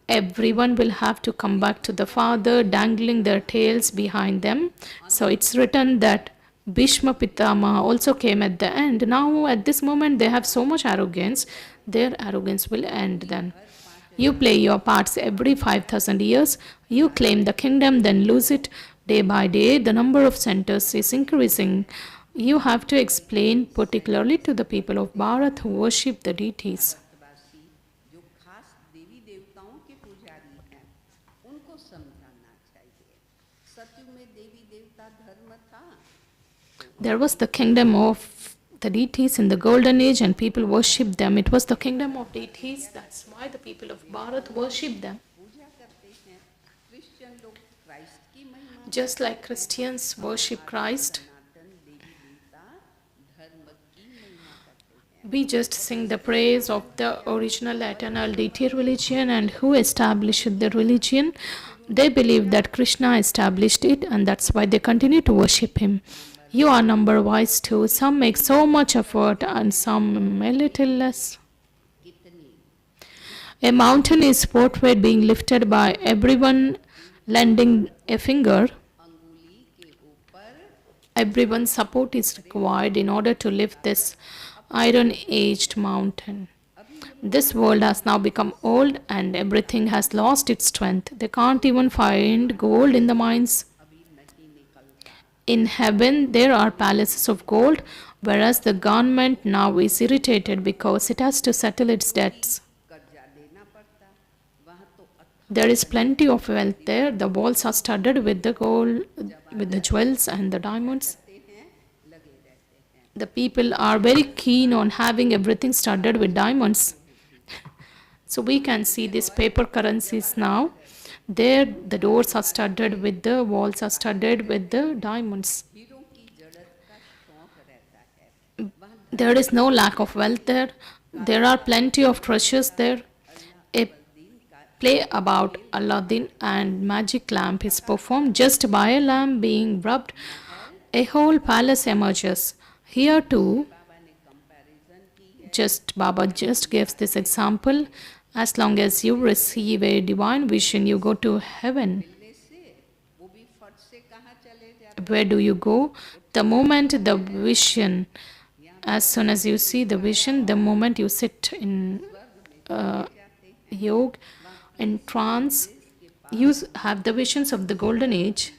everyone will have to come back to the Father, dangling their tails behind them. So it's written that Bhishma Pitama also came at the end. Now at this moment they have so much arrogance, their arrogance will end then. You play your parts every 5,000 years. You claim the kingdom, then lose it. Day by day, the number of centers is increasing. You have to explain particularly to the people of Bharat who worship the deities. जो खास देवी देवताओं के पुजारी हैं उनको समझाना चाहिए। सत्युग में देवी देवता धर्म था। There was the kingdom of the deities in the golden age and people worshipped them. It was the kingdom of deities. That's why the people of Bharat worshipped them. पूजा करते हैं क्रिश्चियन लोग क्राइस्ट की महिमा Just like Christians worship Christ, सनातन देवी देवता धर्म की महिमा करते हैं। we just sing the praise of the original eternal deity religion. And who established the religion? They believe that Krishna established it, and that's why they continue to worship him. You are number wise too. Some make so much effort and some a little less. A mountain is portrayed being lifted by everyone lending a finger. अंगुली के ऊपर Everyone's support is required in order to lift this iron-aged mountain. This world has now become old and everything has lost its strength. They can't even find gold in the mines. अभी नहीं निकलता। In heaven, there are palaces of gold, whereas the government now is irritated because it has to settle its debts. कर्जा लेना पड़ता, वहाँ तो There is plenty of wealth there. The walls are studded with the gold, with the jewels and the diamonds. अत्ते हैं, लगे रहते हैं। The people are very keen on having everything studded with diamonds. So we can see these paper currencies now. There, the doors are studded with the walls are studded with the diamonds. हीरों की जड़त का शौक रहता है, वहाँ There is no lack of wealth there. There are plenty of treasures there. A play about Aladdin and magic lamp is performed. Just by a lamp being rubbed, a whole palace emerges. Here too, बाबा ने comparison की है। Baba just gives this example. As long as you receive a divine vision, you go to heaven. मिलने से वो भी फट से कहाँ चले जाते Where do you go? The moment the vision, as soon as you see the vision, the moment you sit in yoga, in trance, you have the visions of the golden age.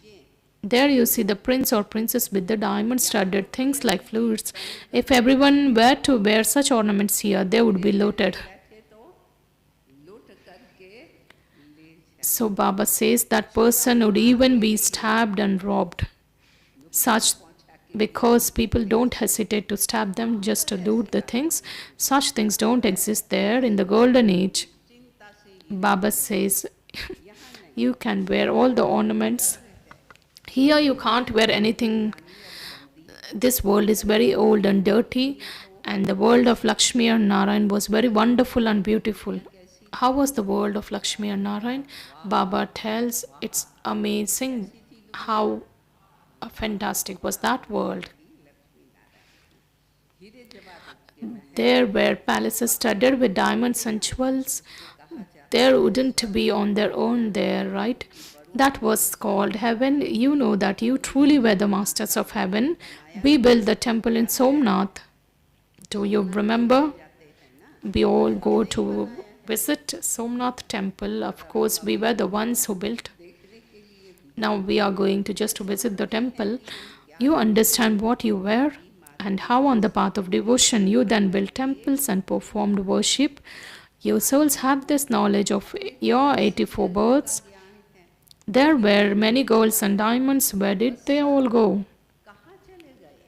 There you see the prince or princess with the diamond studded things like flutes. If everyone were to wear such ornaments here, they would be looted. बैठे तो लूट करके ले So Baba says that person would even be stabbed and robbed. Such because people don't hesitate to stab them just to loot the things. Such things don't exist there in the golden age. चिंता से Baba says you can wear all the ornaments. Here you can't wear anything. This world is very old and dirty, and the world of Lakshmi and Narayan was very wonderful and beautiful. How was the world of Lakshmi and Narayan? Baba tells it's amazing how fantastic was that world. हीरे जवाहरात There were palaces studded with diamonds and jewels. There wouldn't be on their own there, right? That was called heaven. You know that you truly were the masters of heaven. We built the temple in Somnath. Do you remember? We all go to visit Somnath temple. Of course, we were the ones who built. Now we are going to just visit the temple. You understand what you were and how on the path of devotion you then built temples and performed worship. Your souls have this knowledge of your 84 births. There were many golds and diamonds. Where did they all go? कहाँ चले गए?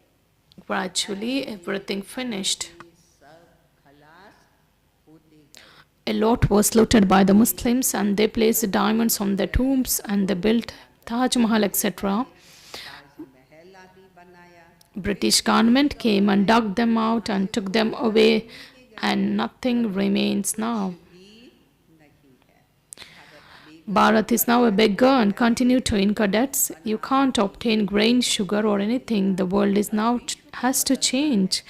Gradually, everything finished. सब खलास होते गए। A lot was looted by the Muslims and they placed diamonds on their tombs and they built Taj Mahal, etc. Taj Mahal आदि बनाया, British government came and dug them out and took them away and nothing remains now. भी नहीं है। Bharat is now a beggar and continue to incur debts. You can't obtain grain, sugar or anything. The world is now has to change.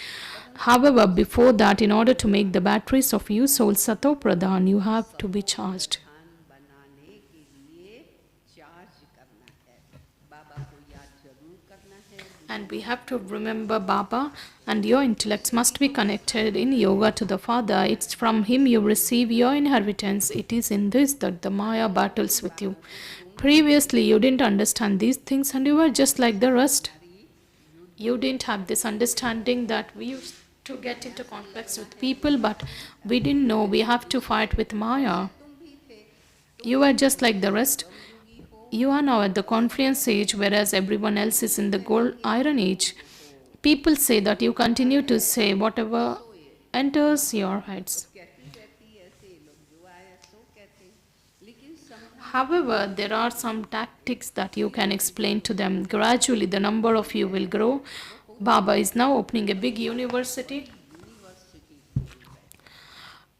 However, before that, in order to make the batteries of you soul Sato Pradhan, you have to be charged. Khan बनाने के लिए charge करना है, बाबा को याद जरूर करना है। And we have to remember Baba, and your intellects must be connected in yoga to the Father. It's from him you receive your inheritance. It is in this that the Maya battles with you. Previously, you didn't understand these things and you were just like the rest. You didn't have this understanding that we used to get into conflicts with people, but we didn't know we have to fight with Maya. You were just like the rest. You are now at the confluence age, whereas everyone else is in the gold iron age. People say that you continue to say whatever enters your heads. कहती रहती ऐसे लोग जो आए सो कहते, लेकिन समझा However, there are some tactics that you can explain to them. Gradually, the number of you will grow. Baba is now opening a big university.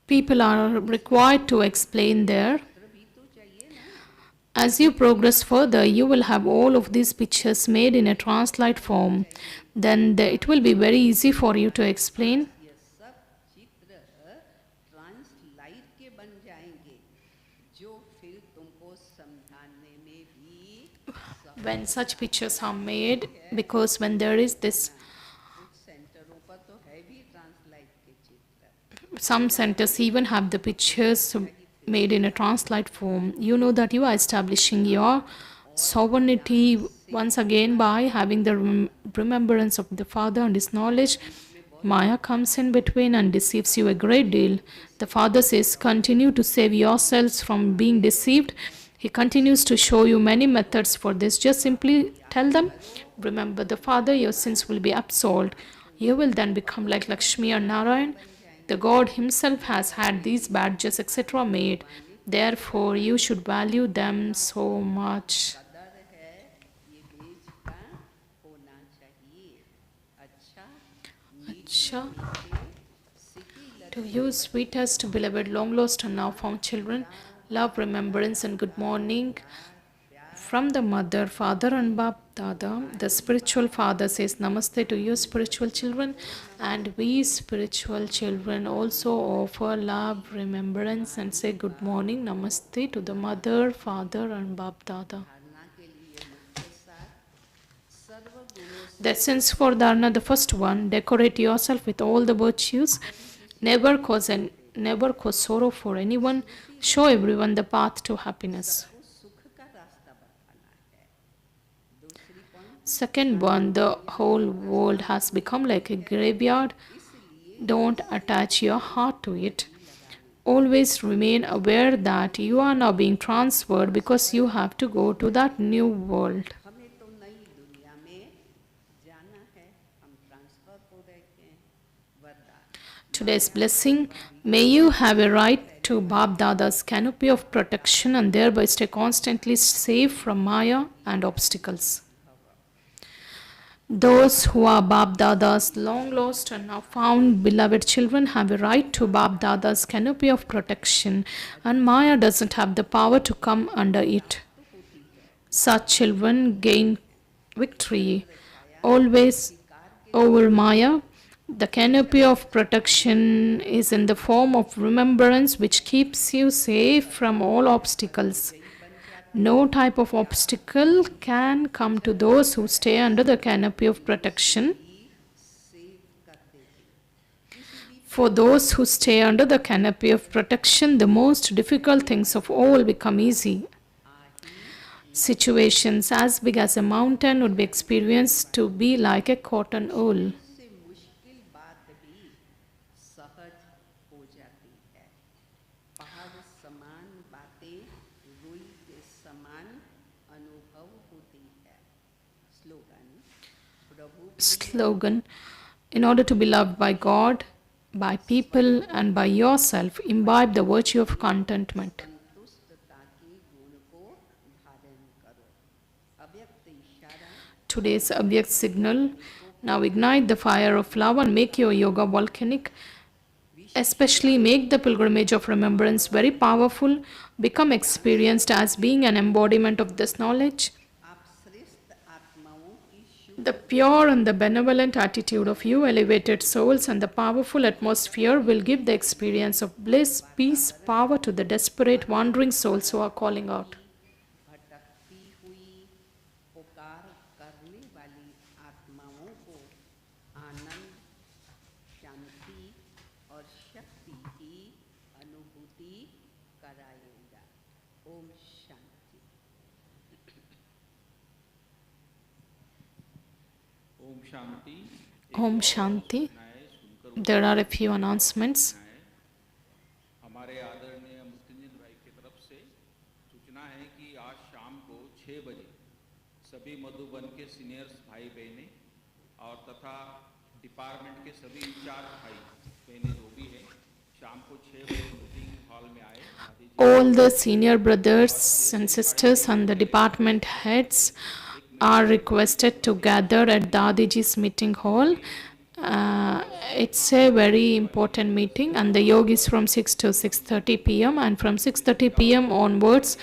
People are required to explain there. भी तो चाहिए ना। As you progress further, you will have all of these pictures made in a translate form. Then it will be very easy for you to explain. ये सब चित्र translate के बन जाएंगे, जो फिर तुमको समझाने में भी when such pictures are made, because when there is this, कुछ सेंटरों पर तो है भी ट्रांसलाइट के चित्र some centers even have the pictures made in a translate form. You know that you are establishing your sovereignty once again by having the remembrance of the Father and His knowledge. Maya comes in between and deceives you a great deal. The Father says, continue to save yourselves from being deceived. He continues to show you many methods for this. Just simply tell them, remember the Father, your sins will be absolved. You will then become like Lakshmi or Narayan. The God Himself has had these badges, etc., made. Therefore, you should value them so much. कदर है ये beige का होना चाहिए अच्छा Acha. City To you, sweetest, beloved, long lost and now found children, love, remembrance, and good morning from the mother, father, and Bab Dada. The spiritual father says namaste to you, spiritual children, and we, spiritual children, also offer love, remembrance, and say good morning, namaste to the mother, father, and Bab Dada. धारणा के लिए मुख्य सार सर्व गुणों से The essence for dharana, the first one, decorate yourself with all the virtues, never cause sorrow for anyone, show everyone the path to happiness. को सुख का रास्ता बताना है दूसरी point Second one, the whole world has become like a graveyard. Don't attach your heart to it. Always remain aware that you are now being transferred because you have to go to that new world. हमें तो नई दुनिया में जाना है हम transfer हो रहे हैं वरदान Today's blessing, may you have a right to Bab Dada's canopy of protection and thereby stay constantly safe from Maya and obstacles. Those who are Bab Dada's long lost and now found beloved children have a right to Bab Dada's canopy of protection, and Maya doesn't have the power to come under it. Such children gain victory always over Maya. The canopy of protection is in the form of remembrance, which keeps you safe from all obstacles. No type of obstacle can come to those who stay under the canopy of protection. For those who stay under the canopy of protection, the most difficult things of all become easy. Situations as big as a mountain would be experienced to be like a cotton wool. से मुश्किल बात भी सहज हो जाती है पहाड़ समान बातें रुई के समान अनुभव होती है slogan Prabhu Slogan: in order to be loved by God, by people, and by yourself, imbibe the virtue of contentment. संतुष्टता के गुण को धारण करो अव्यक्त इशारा Today's Abhyakt signal: now ignite the fire of love and make your yoga volcanic. Especially make the pilgrimage of remembrance very powerful. Become experienced as being an embodiment of this knowledge. आप श्रेष्ठ आत्माओं की शुभ The pure and the benevolent attitude of you elevated souls and the powerful atmosphere will give the experience of bliss, peace, power to the desperate wandering souls who are calling out. भटकती हुई पुकार करने वाली आत्माओं को आनंद शांति और शक्ति की अनुभूति कराएगा ओम शांति ओम शांति Om Shanti. सुनाए सुनकर There are a few announcements. हमारे आदरणीय मुक्तिंजन भाई की तरफ से सूचना है कि आज शाम को 6 बजे सभी मधुबन के सीनियर्स भाई बहनें और तथा डिपार्टमेंट के सभी इंचार्ज भाई बहनें जो भी हैं शाम को 6 बजे मीटिंग हॉल में आए आदि जी All the senior brothers and sisters and the department heads are requested to gather at Dadiji's meeting hall. It's a very important meeting, and the yoga is from 6 to 6:30 p.m. and from 6:30 p.m. onwards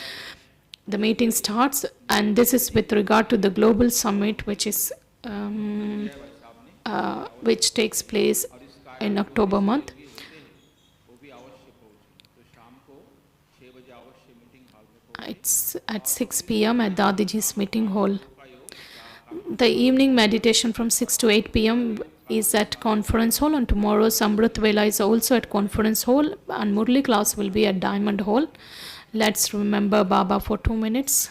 the meeting starts, and this is with regard to the global summit which takes place in October month. वो भी आवश्यक हो तो शाम को 6 बजे अवश्य meeting hall में It's at 6 p.m. at Dadiji's meeting hall. The evening meditation from 6 to 8 p.m. is at conference hall, and tomorrow's Amrit Vela is also at conference hall, and Murli class will be at Diamond Hall. Let's remember Baba for 2 minutes.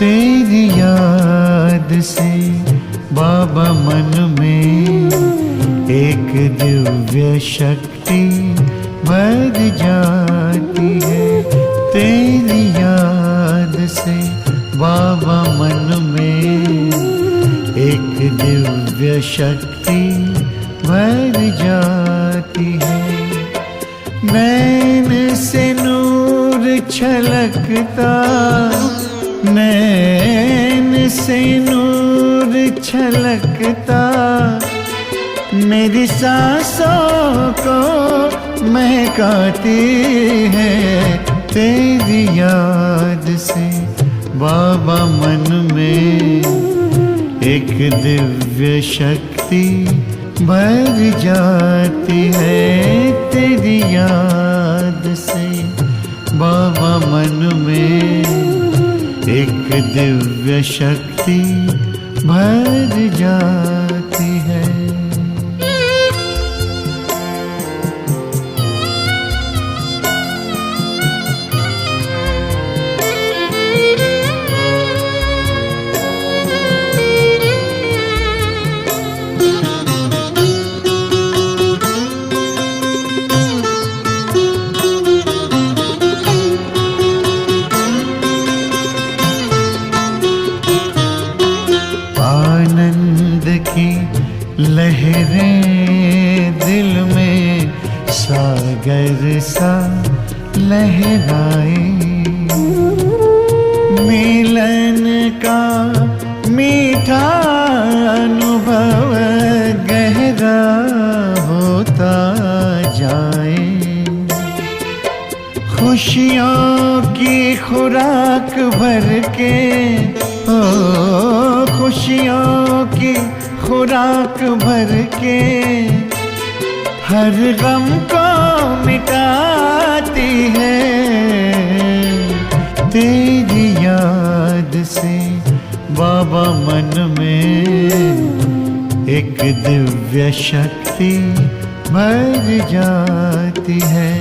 तेरी याद से बाबा मन में एक दिव्य शक्ति भर जाती है। तेरी याद से बाबा मन में एक दिव्य शक्ति भर जाती है। नैन से नूर छलकता, नैन से नूर छलकता, मेरी सांसों को महकाती है। तेरी याद से बाबा मन में एक दिव्य शक्ति भर जाती है। तेरी याद से बाबा मन में एक दिव्य शक्ति भर जाती है। लहरें दिल में सागर सा लहराए, मिलन का मीठा अनुभव गहरा होता जाए। खुशियों की खुराक भर के, ओ खुशियों की खुराक भर के हर गम को मिटाती है। तेरी याद से बाबा मन में एक दिव्य शक्ति भर जाती है।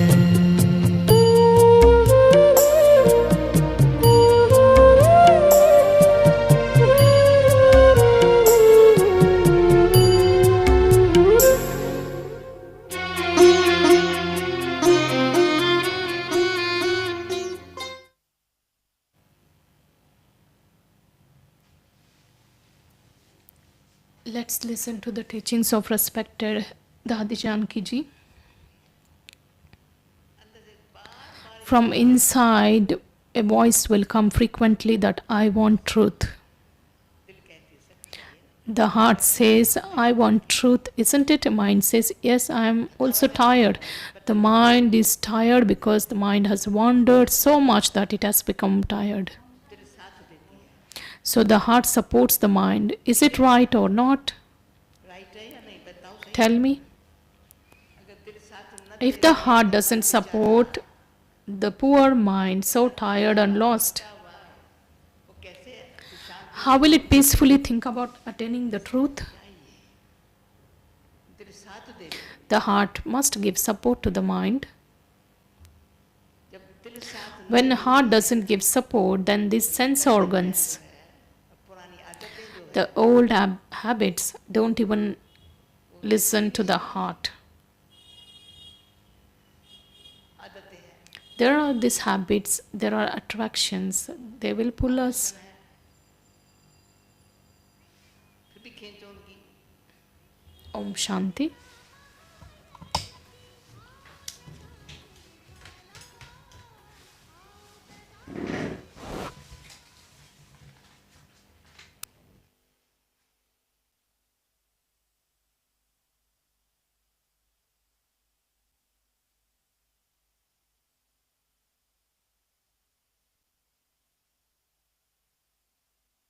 Let's listen to the teachings of respected Dadi Janki Ji. From inside, a voice will come frequently that I want truth. The heart says, I want truth, isn't it? The mind says, yes, I am also tired. The mind is tired because the mind has wandered so much that it has become tired. So the heart supports the mind. Is it right or not? Tell me. If the heart doesn't support the poor mind, so tired and lost, how will it peacefully think about attaining the truth? The heart must give support to the mind. When the heart doesn't give support, then these sense organs, the old habits, don't even listen to the heart. There are these habits, there are attractions, they will pull us. Om Shanti.